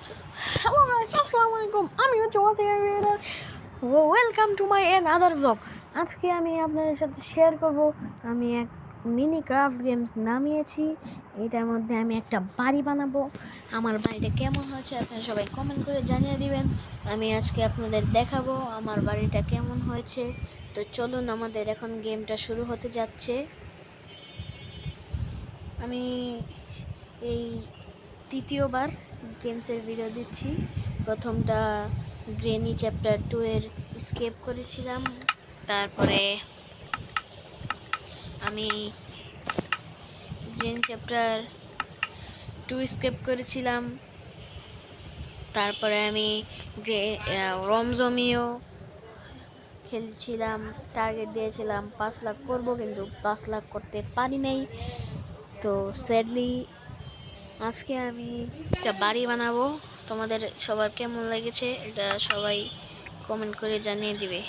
Hello guys, আসসালামু আলাইকুম। আমি হচ্ছে Wasim reader. Welcome to my another blog. আজকে আমি আপনাদের সাথে শেয়ার করব আমি এক মিনি ক্রাফট গেমস নামিয়েছি। এটার মধ্যে আমি একটা বাড়ি বানাবো। আমার বাড়িটা কেমন হয়েছে আপনারা সবাই কমেন্ট করে জানিয়ে দিবেন। আমি আজকে আপনাদের দেখাবো আমার বাড়িটা কেমন হয়েছে। তো চলুন, আমাদের এখন গেমটা শুরু হতে যাচ্ছে। আমি এই তৃতীয়বার গেমসের ভিডিও দিচ্ছি। প্রথমটা গ্রেনি চ্যাপ্টার 2 এর স্কেপ করেছিলাম, তারপরে আমি গ্রেনি চ্যাপ্টার 2 স্কেপ করেছিলাম, তারপরে আমি রমজমিও খেলছিলাম। টার্গেট দিয়েছিলাম 5 লাখ করব, কিন্তু 5 লাখ করতে পারি নাই। তো স্যাডলি আজকে আমি একটা বাড়ি বানাবো। তোমাদের সবার কেমন লেগেছে এটা সবাই কমেন্ট করে জানিয়ে দিবে।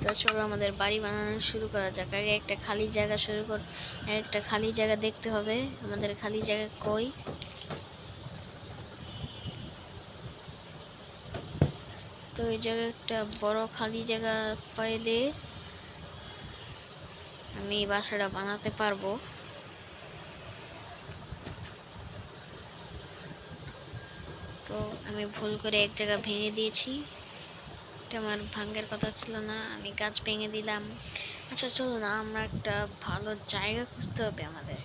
তো চলো আমাদের বাড়ি বানানো শুরু করা যাক। আগে একটা খালি জায়গা একটা খালি জায়গা দেখতে হবে। আমাদের খালি জায়গা কই? তো এই জায়গায় একটা বড় খালি জায়গা পাইলে আমি বাসাটা বানাতে পারবো। তো আমি ভুল করে এক জায়গা ভেঙে দিয়েছি। এটা আমার ভাঙার কথা ছিল না, আমি গাছ ভেঙে দিলাম। আচ্ছা চলো না, আমরা একটা ভালো জায়গা খুঁজতে হবে আমাদের।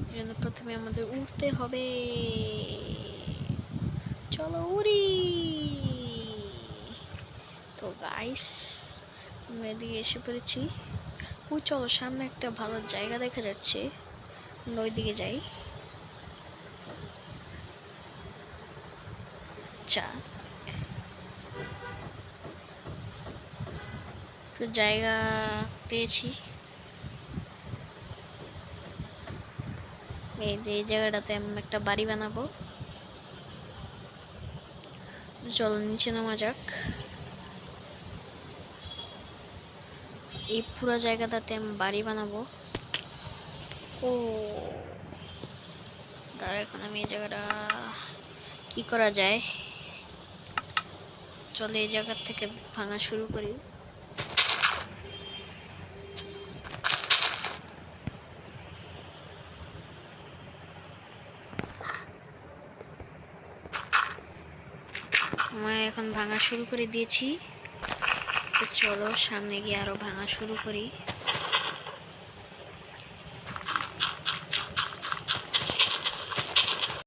এই জন্য প্রথমে আমাদের উঠতে হবে। চলো উড়ি। তো গাইস, আমরা এদিকে এসে পড়েছি। ওই চলো, সামনে একটা ভালো জায়গা দেখা যাচ্ছে, আমরা ওইদিকে যাই। আচ্ছা, তো জায়গা পেয়েছি। এই যে এই জায়গাটাতে আমি একটা বাড়ি বানাবো। চলো নিচে নামা যাক। এই পুরো জায়গাটাতে আমি বাড়ি বানাবো। ও দাঁড়া, এখন আমি এই জায়গাটা কি করা যায়? চলো এই জায়গা থেকে ভাঙা শুরু করি। আমি এখন ভাঙা শুরু করে দিয়েছি। তো চলো সামনে গিয়ে আরো ভাঙা শুরু করি।